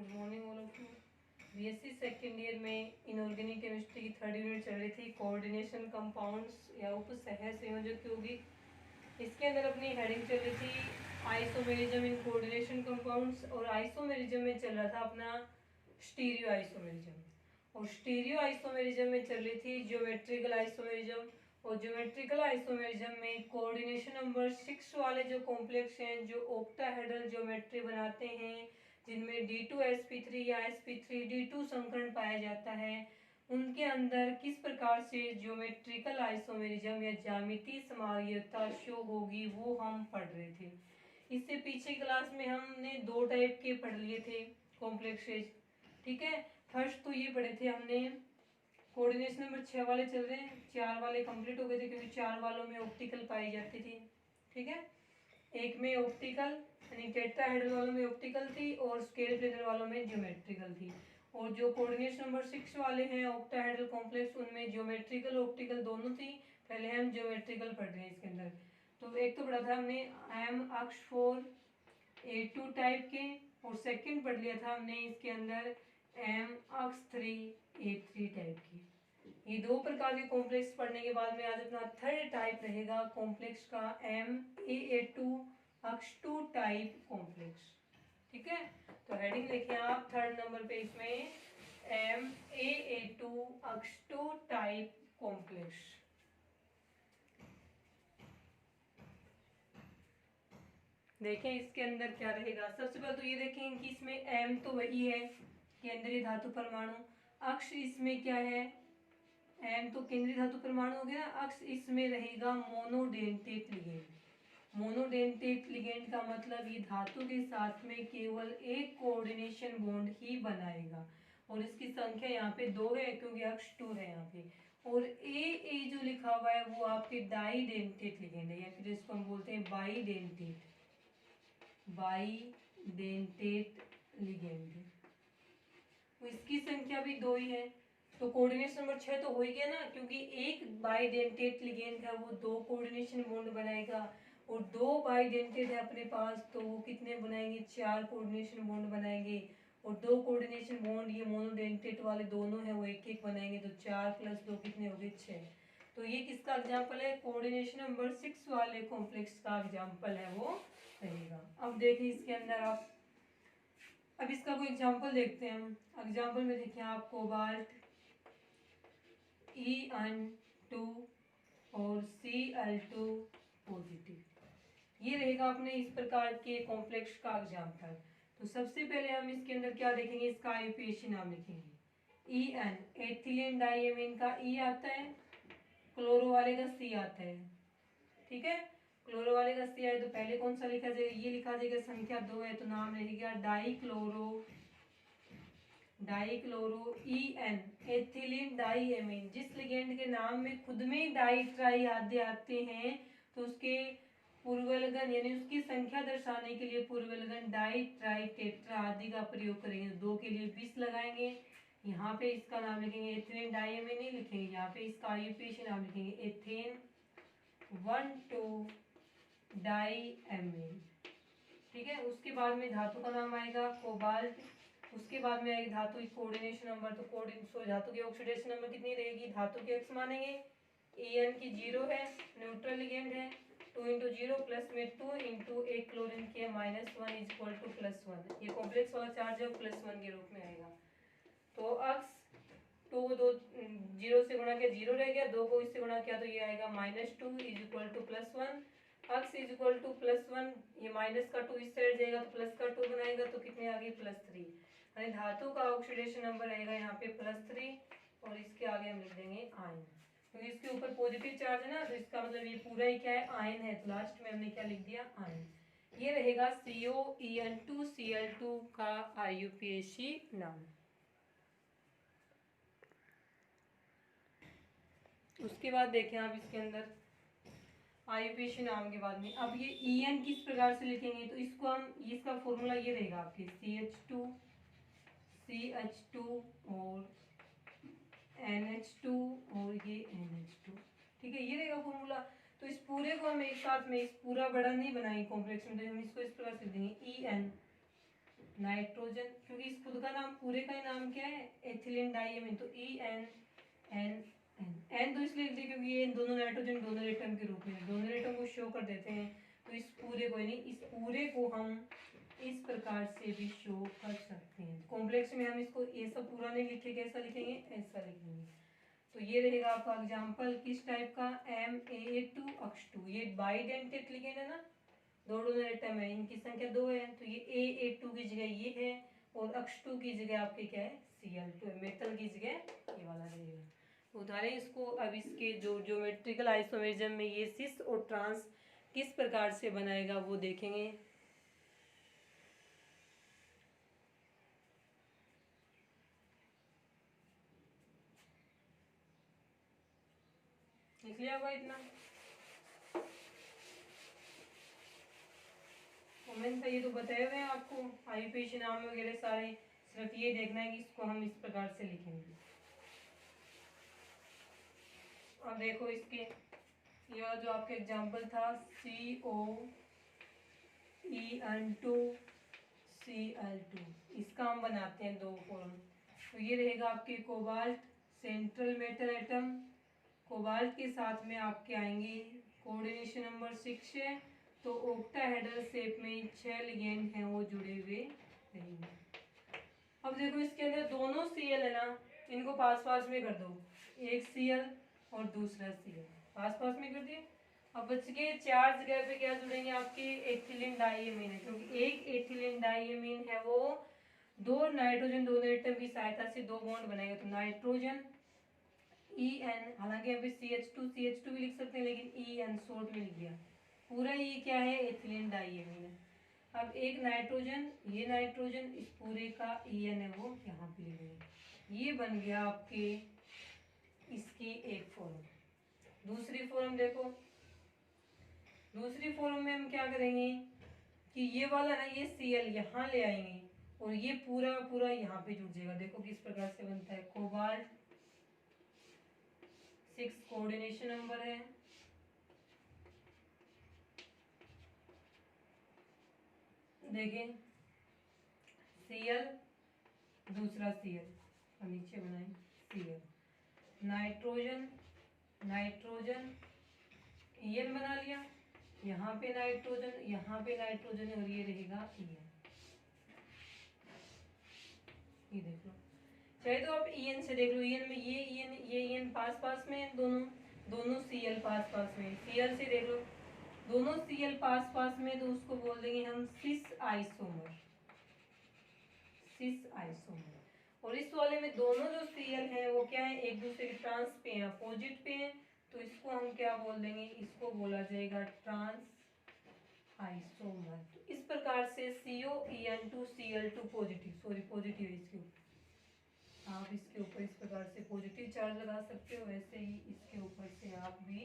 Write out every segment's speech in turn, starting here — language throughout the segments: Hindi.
Good morning all of you. BSc second year में इनऑर्गेनिक केमिस्ट्री की थर्ड यूनिट चल रही थी, कोऑर्डिनेशन कंपाउंड्स या उपसह संयोजक यौगिक। इसके अंदर अपनी हेडिंग चल रही थी आइसोमेरिज्म इन कोऑर्डिनेशन कंपाउंड्स, और आइसोमेरिज्म में चल रहा था अपना स्टीरियो आइसोमेरिज्म, और स्टीरियो आइसोमेरिज्म में चल रही थी ज्योमेट्रिकल आइसोमेरिज्म। और ज्योमेट्रिकल आइसोमेरिज्म में कोऑर्डिनेशन नंबर 6 वाले जो कॉम्प्लेक्स हैं जो ऑक्टाहेड्रल ज्योमेट्री बनाते हैं, जिनमें D2sp3 या sp3D2 संकरण पाया जाता है, उनके अंदर किस प्रकार से ज्योमेट्रिकल आइसोमेरिज्म या ज्यामितीय समावयवता शो होगी वो हम पढ़ रहे थे। इससे पीछे क्लास में हमने दो टाइप के पढ़ लिए थे कॉम्प्लेक्सेज, ठीक है। फर्स्ट तो ये पढ़े थे हमने, कोऑर्डिनेशन नंबर 6 वाले चल रहे हैं, 4 वाले कंप्लीट हो गए थे क्योंकि 4 वालों में ऑप्टिकल पाई जाती थी, ठीक है। एक में ऑप्टिकल यानी टेट्राहेड्रल वालों में ऑप्टिकल थी और स्केल प्लेनर वालों में ज्योमेट्रिकल थी। और जो कोऑर्डिनेशन नंबर 6 वाले हैं ऑक्टाहेड्रल कॉम्प्लेक्स, उनमें ज्योमेट्रिकल ऑप्टिकल दोनों थी। पहले हम ज्योमेट्रिकल पढ़ रहे हैं इसके अंदर। तो एक तो पढ़ा था हमने एम अक्ष 4 A2 टाइप के, और सेकंड पढ़ लिया था हमने इसके अंदर एम अक्ष 3 A3 टाइप की। ये दो प्रकार के कॉम्प्लेक्स पढ़ने के बाद में आज अपना थर्ड टाइप रहेगा कॉम्प्लेक्स का MAA2 अक्ष 2 टाइप कॉम्प्लेक्स, ठीक है। तो हेडिंग लिखिए आप थर्ड नंबर पे इसमें MAA2 अक्ष 2 टाइप कॉम्प्लेक्स। देखें इसके अंदर क्या रहेगा। सबसे पहले तो ये देखें कि इसमें M तो वही है केंद्रीय धातु परमाणु, अक्ष इसमें क्या है, M तो केंद्रीय धातु परमाणु हो गया, अक्ष इसमें रहेगा मोनोडेंटेट लिगेंड। मोनोडेंटेट लिगेंड का मतलब ये धातु के साथ में केवल एक कोऑर्डिनेशन बॉन्ड ही बनाएगा, और इसकी संख्या यहाँ पे 2 है क्योंकि अक्ष 2 है यहाँ पे। और ए जो लिखा हुआ है वो आपके डाइडेंटेट लिगेंड है, या फिर इसको हम बोलते हैं बाईडेंटेट लिगेंड। तो इसकी संख्या भी 2 ही है। तो कोऑर्डिनेशन नंबर 6 तो हो ही गया ना, क्योंकि एक बाईडेंटेट लिगेंड है वो 2 कोऑर्डिनेशन बॉन्ड बनाएगा, और 2 बाईडेंटेट है अपने पास तो वो कितने बनाएंगे, 4 कोऑर्डिनेशन बॉन्ड बनाएंगे। और 2 कोऑर्डिनेशन बॉन्ड ये मोनोडेंटेट वाले दोनों हैं वो एक एक बनाएंगे, तो 4 + 2 कितने हो गए, 6। तो ये किसका एग्जाम्पल है, कोऑर्डिनेशन नंबर 6 वाले कॉम्प्लेक्स का एग्जाम्पल है वो रहेगा। अब देखिए इसके अंदर आप, अब इसका कोई एग्जाम्पल देखते हैं हम। एग्जाम्पल में देखिए आप कोबाल्ट En2 और Cl2 पॉजिटिव, ये रहेगा अपने इस प्रकार के कॉम्प्लेक्स का एग्जाम्पल। तो सबसे पहले हम इसके अंदर क्या देखेंगे, इसका आईयूपीएसी नाम लिखेंगे। En एथिलीन डाइएमीन का E आता है, क्लोरो वाले का C आता है, ठीक है। क्लोरो वाले का C आए तो पहले कौन सा लिखा जाएगा, ये लिखा जाएगा, संख्या 2 है तो नाम रहेगा डाइक्लोरो En एथिलीन डाइएमीन। जिस लिगेंड के नाम में खुद में डाई ट्राई आदि आते हैं तो उसके पूर्वलगन यानी उसकी संख्या दर्शाने के लिए पूर्वलगन डाई ट्राई टेट्रा आदि का प्रयोग करेंगे। 2 के लिए 20 लगाएंगे, यहाँ पे इसका नाम लिखेंगे एथिलीन डाइएमीन नहीं लिखेंगे, यहाँ पे इसका आईयूपीएसी नाम लिखेंगे एथेन 1,2 डाइएमीन, ठीक है। उसके बाद में धातु का नाम आएगा कोबाल्ट, उसके बाद में आएगी धातु की कोऑर्डिनेशन नंबर। तो धातु की ऑक्सीडेशन नंबर कितनी रहेगी, धातु के एक्स मानेंगे, En की 0 है, न्यूट्रल लिगेंड है, 2 × 0 प्लस में 2 × एक क्लोरीन के -1 = +1। ये कॉम्प्लेक्स वाला चार्ज है +1 के रूप में आएगा। तो अक्स 2 को 2 0 से गुणा किया 0 रह गया, 2 को इससे गुणा किया तो ये आएगा -2 = +1। अक्स +1, ये माइनस का 2 इस साइड जाएगा तो प्लस का 2 बनाएगा तो कितने आ गए, +3। यानी धातु का ऑक्सीडेशन नंबर आएगा यहाँ पे +3, और इसके आगे हम लिख देंगे आयन, क्योंकि इसके ऊपर पॉजिटिव चार्ज है ना, तो इसका मतलब ये पूरा ही क्या है, आयन है। तो लास्ट में हमने क्या लिख दिया, आयन। ये रहेगा COEN2Cl2 का आईयूपीएसी नाम। उसके बाद देखें आप इसके अंदर आईयूपीएसी नाम के बाद में अब ये En किस प्रकार से लिखेंगे, तो इसको हम, इसका फॉर्मूला ये रहेगा आपके CH2 और NH2 और ये NH2, ठीक है, ये रहेगा फॉर्मूला। तो इस पूरे को हम एक साथ में, इस पूरा बड़ा नहीं बनाएंगे कॉम्प्लेक्स में, तो हम इसको इस प्रकार से देंगे En नाइट्रोजन, क्योंकि इस खुद का नाम पूरे का ही नाम क्या है, एथिलीन डाइएमीन, तो EN एन एन तो इसलिए लिख दिया क्योंकि ये दोनों नाइट्रोजन दोनों एटम के रूप में दोनों एटम को शो कर देते हैं। तो इस पूरे को नहीं, इस पूरे को हम इस प्रकार से भी शो कर सकते हैं। कॉम्प्लेक्स में हम इसको ये सब पूरा नहीं लिखेंगे, कैसा लिखेंगे, ऐसा लिखेंगे। तो ये रहेगा आपका एग्जाम्पल किस टाइप का, Ma2 H2, ये बाइडेंटेट लिखेंगे ना, दो डोनर एटम है, इनकी संख्या 2 है, तो ये A2 की जगह ये है और H2 की जगह आपके क्या है, Cl2 है, मेटल की जगह ये वाला रहेगा। तो उदाहरण इसको अब इसके जो ज्योमेट्रिकल आइसोमेरिज्म में ये सिस और ट्रांस किस प्रकार से बनाएगा वो देखेंगे। लिख लिया होगा इतना, कमेंट था, ये तो बताए हुए हैं आपको आईपीसी नाम वगैरह सारे, सिर्फ ये देखना है कि इसको हम इस प्रकार से लिखेंगे। अब देखो इसके यह जो आपके एग्जाम्पल था COEN2 Cl2, इसका हम बनाते हैं दो फॉर्म। तो ये रहेगा आपके cobalt central metal atom, cobalt के साथ में आपके आएंगे कोऑर्डिनेशन नंबर 6 है, तो ऑक्टाहेड्रल शेप में 6 लिगेंड हैं वो जुड़े हुए रहेंगे। अब देखो इसके अंदर दोनों Cl है ना, इनको पास पास में कर दो, एक Cl और दूसरा Cl पास पास में कर दिए। अब बच के 4 जगह पे क्या जुड़ेंगे, आपके एथिलीन डाइएमीन है, क्योंकि एक एथिलीन डाइएमीन है वो दो नाइट्रोजन दोनों एटम की सहायता से दो बॉन्ड बनाएगा, तो नाइट्रोजन EN, हालांकि अभी CH2 भी लिख सकते हैं लेकिन EN शॉर्ट में लिख दिया, पूरा ये क्या है, एथिलीन डाइएमीन है। अब एक नाइट्रोजन, ये नाइट्रोजन, इस पूरे का EN है वो यहाँ पे लिख देंगे, ये बन गया आपके इसकी एक फॉर्म। दूसरी फॉर्म देखो, दूसरी फॉर्म में हम क्या करेंगे कि ये वाला ना, ये Cl यहाँ ले आएंगे और ये पूरा पूरा यहाँ पे जुड़ जाएगा। देखो किस प्रकार से बनता है, कोबाल्ट 6 कोऑर्डिनेशन नंबर है, देखें Cl दूसरा Cl, और नीचे बनाए Cl, नाइट्रोजन नाइट्रोजन EN बना लिया, यहाँ पे नाइट्रोजन यहाँ पे नाइट्रोजन और ये रहेगा EN, ये देख लो, चाहे तो आप EN से देख लो, EN में ये EN पास पास में दोनों दोनों Cl पास पास में, Cl से देख लो दोनों Cl पास पास में, तो उसको बोल देंगे हम सिस आइसोमर, सिस आइसोमर। और इस वाले में दोनों जो Cl हैं वो क्या है, एक दूसरे के ट्रांस पे हैं, अपोजिट पे हैं, तो इसको हम क्या बोल देंगे, इसको बोला जाएगा ट्रांस आइसोमर। तो इस प्रकार से COEN2 Cl2 positive, sorry positive है इसके ऊपर, आप इसके ऊपर इस प्रकार से पॉजिटिव चार्ज लगा सकते हो, वैसे ही इसके ऊपर से आप भी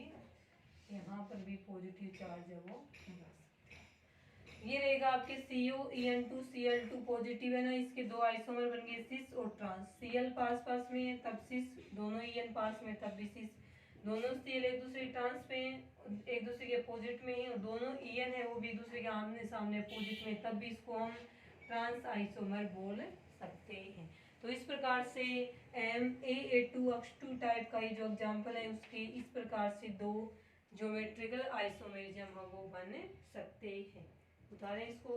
यहाँ पर भी पॉजिटिव चार्ज है वो लगा सकते हैं। ये रहेगा आपके COEN2 Cl2 पॉजिटिव है ना, इसके दो आइसोमर बन गए सिस और ट्रांस, Cl पास पास में है तब सिस, दोनों EN पास में तब भी सिस, दोनों Cl एक दूसरे ट्रांस पे हैं, एक दूसरे के अपोजिट में है, और दोनों EN है वो भी एक दूसरे के आमने सामने अपोजिट में, तब भी इसको हम ट्रांस आइसोमर बोल सकते हैं। तो इस प्रकार से Ma2H2 टाइप का ये जो एग्जाम्पल है उसके इस प्रकार से दो ज्योमेट्रिकल आइसोमेरिज्म हम वो बन सकते हैं। उतारें इसको,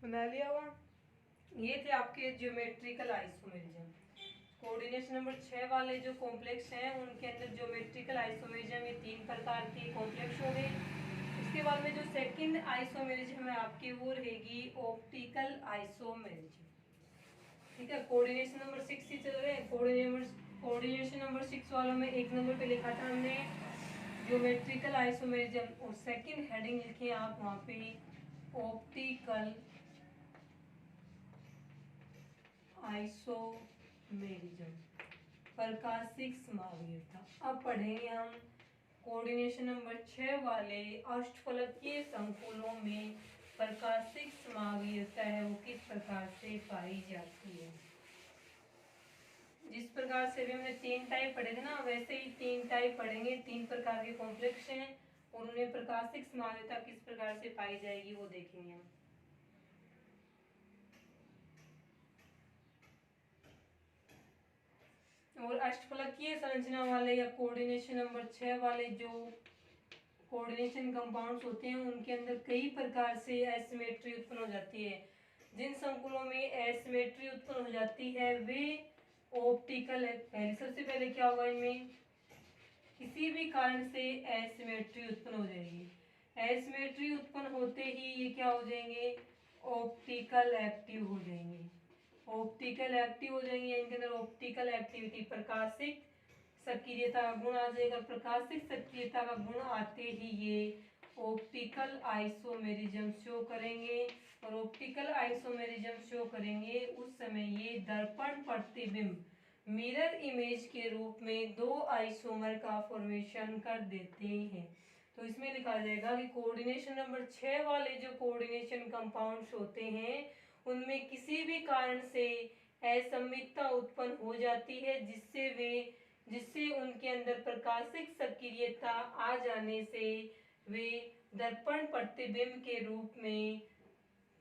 बना लिया हुआ। ये थे आपके ज्योमेट्रिकल आइसोमेरिज्म। कोऑर्डिनेशन नंबर 6 वाले जो कॉम्प्लेक्स हैं उनके अंदर ज्योमेट्रिकल आइसोमेरिज्म ये 3 प्रकार के कॉम्प्लेक्स हो गए। इस उसके बाद में जो सेकंड आइसोमेरिज्म है आपकी वो रहेगी ऑप्टिकल आइसोमेरिज्म। ठीक है, कोऑर्डिनेशन नंबर 6 ही चल रहे हैं। कोऑर्डिनेशन नंबर 6 वालों में एक नंबर पे लिखा था हमने ज्योमेट्रिकल आइसोमेरिज्म, और सेकंड हेडिंग लिखी आप वहां पे ऑप्टिकल आइसोमेरिज्म, प्रकाशिक समावयिता। अब पढ़ेंगे हम कोऑर्डिनेशन नंबर 6 वाले अष्टफलकीय संकुलों में प्रकाशिक समावयिता है वो किस प्रकार से पाई जाती है। जिस प्रकार से भी हमने 3 टाइप पढ़े थे ना, वैसे ही 3 टाइप पढ़ेंगे। 3 प्रकार के कॉम्प्लेक्स हैं और उनमें प्रकाशिक समावयिता किस प्रकार से पाई जाएगी वो देखेंगे हम। और अष्टफलकीय संरचना वाले या कोऑर्डिनेशन नंबर 6 वाले जो कोऑर्डिनेशन कंपाउंड्स होते हैं उनके अंदर कई प्रकार से एसिमेट्री उत्पन्न हो जाती है। जिन संकुलों में एसिमेट्री उत्पन्न हो जाती है वे ऑप्टिकल है। सबसे पहले क्या होगा, इनमें किसी भी कारण से एसिमेट्री उत्पन्न हो जाएगी। एसिमेट्री उत्पन्न होते ही ये क्या हो जाएंगे, ऑप्टिकल एक्टिव हो जाएंगे। ऑप्टिकल एक्टिव हो जाएंगे, इनके अंदर ऑप्टिकल एक्टिविटी प्रकाशिक सक्रियता का गुण आ जाएगा। प्रकाशिक सक्रियता का गुण आते ही ये ऑप्टिकल आइसोमेरिज्म शो करेंगे, और ऑप्टिकल आइसोमेरिज्म शो करेंगे उस समय ये दर्पण प्रतिबिंब मिरर इमेज के रूप में 2 आइसोमर का फॉर्मेशन कर देते हैं। तो इसमें लिखा जाएगा कि कोऑर्डिनेशन नंबर 6 वाले जो कोऑर्डिनेशन कंपाउंड्स होते हैं उनमें किसी भी कारण से असममितता उत्पन्न हो जाती है, जिससे उनके अंदर प्रकाशिक सक्रियता आ जाने से वे दर्पण प्रतिबिंब के रूप में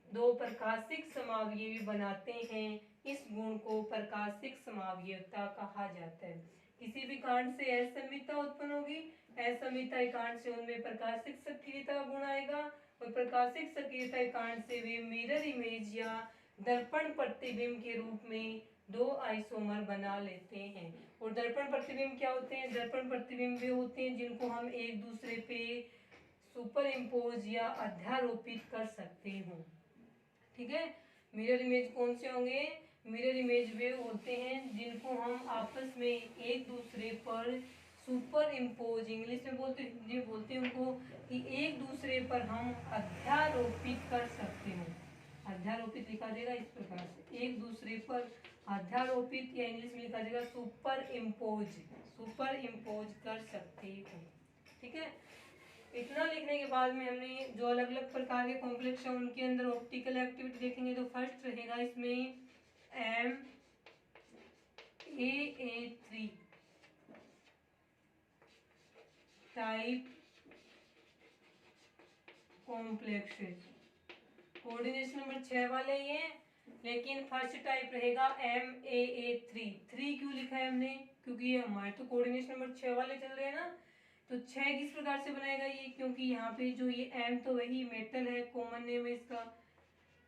2 प्रकाशिक समावयवी बनाते हैं। इस गुण को प्रकाशिक समावयवता कहा जाता है। किसी भी कारण से असममितता उत्पन्न होगी, असममितता के कारण से उनमें प्रकाशिक सक्रियता गुण आएगा, और प्रकाशिक सक्रियता के कारण से वे मिरर इमेज या दर्पण प्रतिबिंब के रूप में 2 आइसोमर बना लेते हैं। और दर्पण प्रतिबिंब क्या होते हैं, दर्पण प्रतिबिंब वे होते हैं जिनको हम एक दूसरे पे सुपर इम्पोज या अध्यारोपित कर सकते हो। ठीक है, मिरर इमेज कौन से होंगे, मिरर इमेज वे होते हैं जिनको हम आपस में एक दूसरे पर सुपर इम्पोज, इंग्लिश में बोलते हिंदी में बोलते हैं उनको, कि एक दूसरे पर हम अध्यारोपित कर सकते हो। अध्यारोपित लिखा जाएगा इस प्रकार से, एक दूसरे पर अध्यारोपित, या इंग्लिश में लिखा जाएगा सुपर इम्पोज, सुपर इम्पोज कर सकते हो। ठीक है, इतना लिखने के बाद में हमने जो अलग अलग प्रकार के कॉम्प्लेक्स हैं उनके अंदर ऑप्टिकल एक्टिविटी देखेंगे। तो फर्स्ट रहेगा इसमें MAA3 type complexes, coordination number 6 वाले ही हैं, लेकिन फर्स्ट टाइप रहेगा MAA3। 3 क्यों लिखा है हमने, क्योंकि ये हमारे तो कोऑर्डिनेशन नंबर 6 वाले चल रहे हैं ना, तो 6 किस प्रकार से बनाएगा ये, क्योंकि यहाँ पे जो ये M तो वही मेटल है, कॉमन नेम है इसका।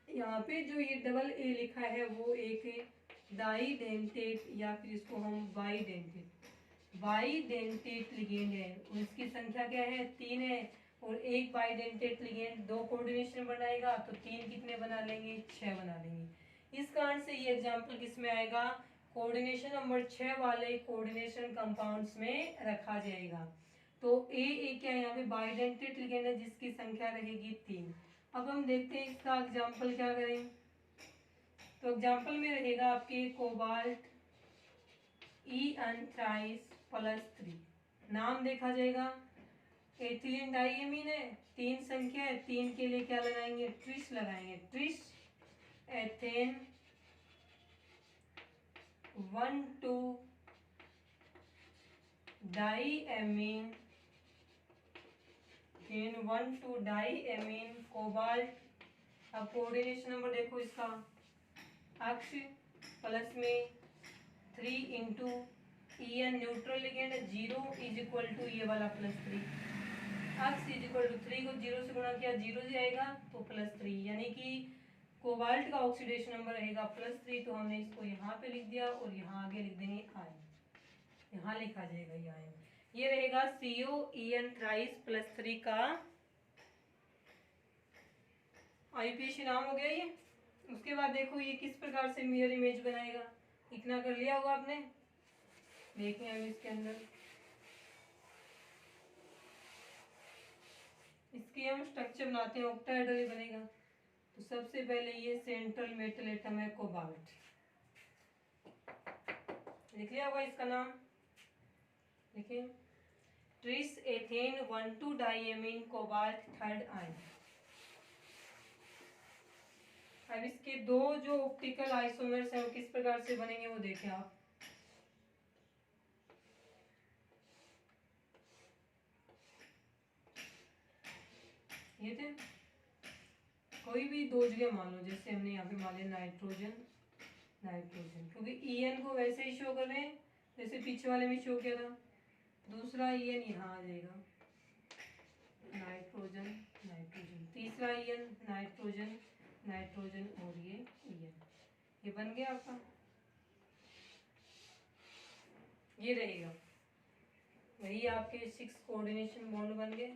यहाँ पे जो ये डबल A लिखा है वो एक डाइडेंटेट या फिर इसको हम बाइडेंटेट लिगेंड है, और इसकी संख्या क्या है, 3 है। और एक बाइडेंटेट लिगेंड 2 कोऑर्डिनेशन बनाएगा, तो 3 कितने बना लेंगे, 6 बना लेंगे। इस कारण से ये एग्जाम्पल किस में आएगा, कोऑर्डिनेशन नंबर 6 वाले कोऑर्डिनेशन कंपाउंड्स में रखा जाएगा। तो ए क्या है, यहाँ पे बाइडेंटेट लिगेंड है जिसकी संख्या रहेगी 3। अब हम देखते हैं इसका एग्जाम्पल क्या करें। तो एग्जाम्पल में रहेगा आपके कोबाल्ट E(3)+3, नाम देखा जाएगा एथिलीन डाइएमीन है, 3 संख्या है, 3 के लिए क्या लगाएंगे, ट्रिस लगाएंगे, ट्रिस एथेन 1,2 डाइएमीन, फिर 1,2 डाइएमीन कोबाल्ट। अब कोऑर्डिनेशन नंबर देखो इसका, अक्ष प्लस में 3 into En neutral ligand 0 is equal to ये वाला +3, अक्ष इज इक्वल टू 3 को 0 से गुणा किया 0 से आएगा तो +3, यानी कि कोबाल्ट का ऑक्सीडेशन नंबर रहेगा +3। तो हमने इसको यहाँ पे लिख दिया और यहाँ आगे लिख देंगे आयन, यहाँ लिखा जाएगा ये आयन। ये रहेगा CO En(3+3) का आईपीएसी नाम हो गया ये। उसके बाद देखो ये किस प्रकार से मिरर इमेज बनाएगा, इतना कर लिया होगा आपने। देखिए अब इसके अंदर इसकी हम स्ट्रक्चर बनाते हैं, ऑक्टाहेड्रल बनेगा। तो सबसे पहले ये सेंट्रल मेटल एटम है कोबाल्ट, लिख लिया होगा इसका नाम। देखिए tris ethane 1,2 diamine cobalt third ion. अब इसके दो जो ऑप्टिकल आइसोमर्स हैं वो किस प्रकार से बनेंगे वो देखें आप। ये थे कोई भी दो जगह मान लो, जैसे हमने यहाँ पे मान लिया नाइट्रोजन नाइट्रोजन, क्योंकि ईएन को वैसे ही शो कर रहे हैं जैसे पीछे वाले में शो किया था। दूसरा ईएन यहाँ आ जाएगा नाइट्रोजन नाइट्रोजन, तीसरा ईएन नाइट्रोजन नाइट्रोजन और ये ईएन, ये बन गया आपका। ये रहेगा वही आपके 6 कोऑर्डिनेशन बॉन्ड बन गए,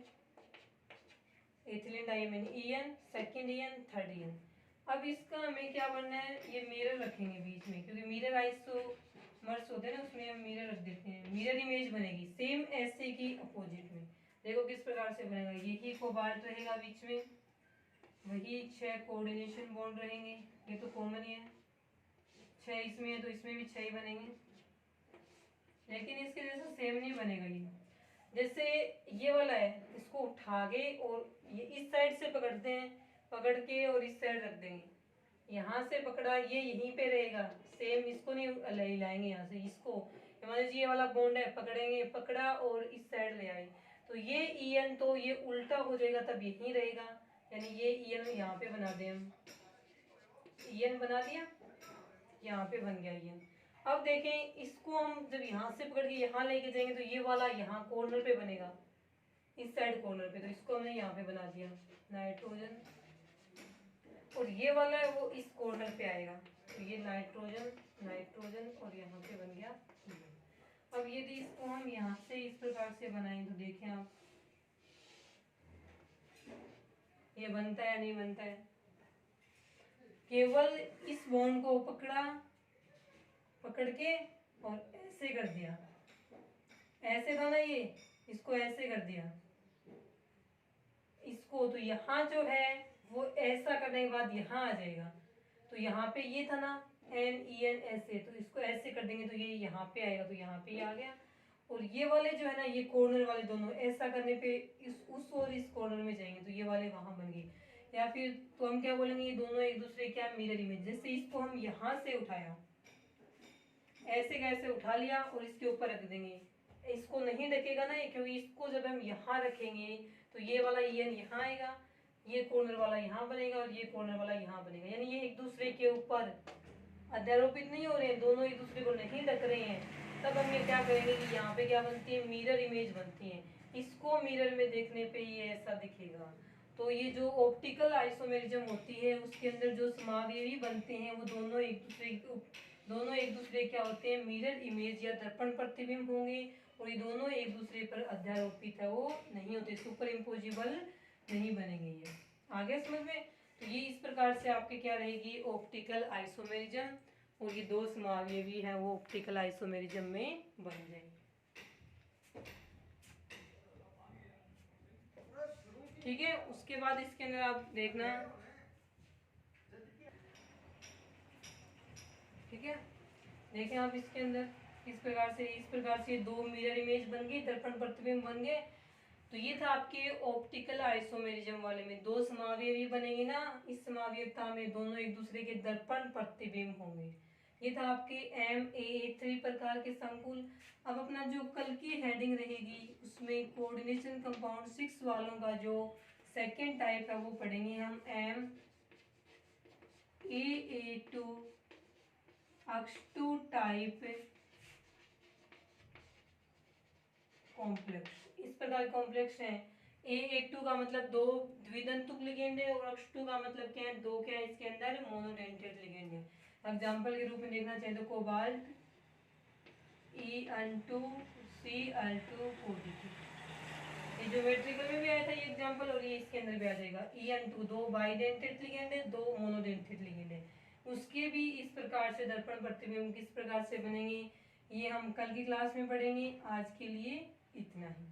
ethylene diamine EN, second EN, third EN. अब इसका हमें क्या बनना है, ये मिरर रखेंगे बीच में, क्योंकि मिरर आइसोमर्स होते हैं ना, उसमें हम मिरर रख देते हैं। मिरर इमेज बनेगी सेम ऐसे की अपोजिट में। देखो किस प्रकार से बनेगा, यही कोबाल्ट रहेगा बीच में, वही 6 कोऑर्डिनेशन बॉन्ड रहेंगे, ये तो कॉमन ही है। 6 इसमें है तो इसमें भी 6 ही बनेंगे, लेकिन इसके जैसा सेम नहीं बनेगा ये। जैसे ये वाला है, इसको उठा के और ये इस साइड से पकड़ते हैं, पकड़ के और इस साइड रख देंगे। यहाँ से पकड़ा ये यहीं पे रहेगा सेम, इसको नहीं लाएंगे यहाँ से, इसको मान लीजिए ये वाला बॉन्ड है, पकड़ेंगे, पकड़ा और इस साइड ले आए, तो ये ईएन तो ये उल्टा हो जाएगा, तब यहीं रहेगा। यानी ये ईएन यहाँ पे बना दें हम, ईएन बना दिया, यहाँ पे बन गया ईएन। अब देखें इसको हम जब यहाँ से पकड़ के यहाँ लेके जाएंगे तो ये वाला यहाँ कॉर्नर पे बनेगा, इस साइड कॉर्नर पे, तो इसको हमने यहाँ पे बना दिया नाइट्रोजन, और ये वाला है वो इस कॉर्नर पे आएगा, तो ये नाइट्रोजन नाइट्रोजन और यहाँ पे बन गया। अब यदि इसको हम यहाँ से इस प्रकार से बनाएं तो देखें आप ये बनता है या नहीं बनता है। केवल इस बॉन्ड को पकड़ा, पकड़ के और ऐसे कर दिया, ऐसे था ना ये, इसको ऐसे कर दिया इसको, तो यहाँ जो है वो ऐसा करने के बाद यहाँ आ जाएगा। तो यहाँ पे ये था ना NEN ऐसे, तो इसको ऐसे कर देंगे तो ये यहाँ पे आएगा, तो यहाँ पे आ गया। और ये वाले जो है ना, ये कॉर्नर वाले दोनों ऐसा करने पे उस और इस कॉर्नर में जाएंगे, तो ये वाले वहां बन गए। या फिर तो हम क्या बोलेंगे, ये दोनों एक दूसरे क्या मिरर इमेज। जैसे इसको हम यहाँ से उठाया, ऐसे कैसे उठा लिया और इसके ऊपर रख देंगे, इसको नहीं ढकेगा ना, क्योंकि इसको जब हम यहाँ रखेंगे तो ये वाला ईएन यहाँ आएगा, ये कॉर्नर वाला यहाँ बनेगा और ये कॉर्नर वाला यहाँ बनेगा। यानी ये एक दूसरे के ऊपर अध्यारोपित नहीं हो रहे हैं, दोनों एक दूसरे को नहीं ढक रहे हैं। तब हम ये क्या करेंगे कि यहाँ पे क्या बनती है, मिरर इमेज बनती है। इसको मिरर में देखने पे ये ऐसा दिखेगा। तो ये जो ऑप्टिकल आइसोमेरिज्म होती है उसके अंदर जो समावयवी बनते हैं वो दोनों एक दूसरे क्या होते हैं, मिरर इमेज या दर्पण प्रतिबिंब होंगे, और ये दोनों एक दूसरे पर अध्यारोपित है वो नहीं होते, सुपर इम्पोजिबल नहीं बनेंगे। ये आगे समझ में। तो ये इस प्रकार से आपके क्या रहेगी, ऑप्टिकल आइसोमेरिज्म, और ये दो समावयवी हैं वो ऑप्टिकल आइसोमेरिज्म में बन जाएंगे। ठीक है, उसके बाद इसके अंदर आप देखना, ठीक है, देखें आप इसके अंदर इस प्रकार से दो मिरर इमेज बन गई, दर्पण प्रतिबिंब बन गए। तो ये था आपके ऑप्टिकल आइसोमेरिज्म वाले में, दो समावयवी बनेंगे ना, इस समावयवता में दोनों एक दूसरे के दर्पण प्रतिबिंब होंगे। ये था आपके MAA3 प्रकार के संकुल। अब अपना जो कल की हेडिंग रहेगी उसमें कोऑर्डिनेशन कंपाउंड 6 वालों का जो सेकेंड टाइप है वो पढ़ेंगे हम, MAA2 H2 टाइप कॉम्प्लेक्स। इस प्रकार कॉम्प्लेक्स है। A12 का मतलब दो द्विदंतुक लिगेंड है, और H2 का मतलब क्या है, दो क्या है इसके अंदर मोनोडेंटेड लिगेंड है। एग्जाम्पल के रूप में देखना चाहे तो cobalt E N2 Cl2 O2, ये ज्योमेट्रिकल में भी आया था ये एग्जांपल, और ये इसके अंदर भी आ जाएगा। EN2 दो बाइडेंटेड लिगेंड है, दो मोनोडेंटेड लिगेंड है, उसके भी इस प्रकार से दर्पण प्रतिबिंब किस प्रकार से बनेंगे ये हम कल की क्लास में पढ़ेंगे। आज के लिए इतना ही।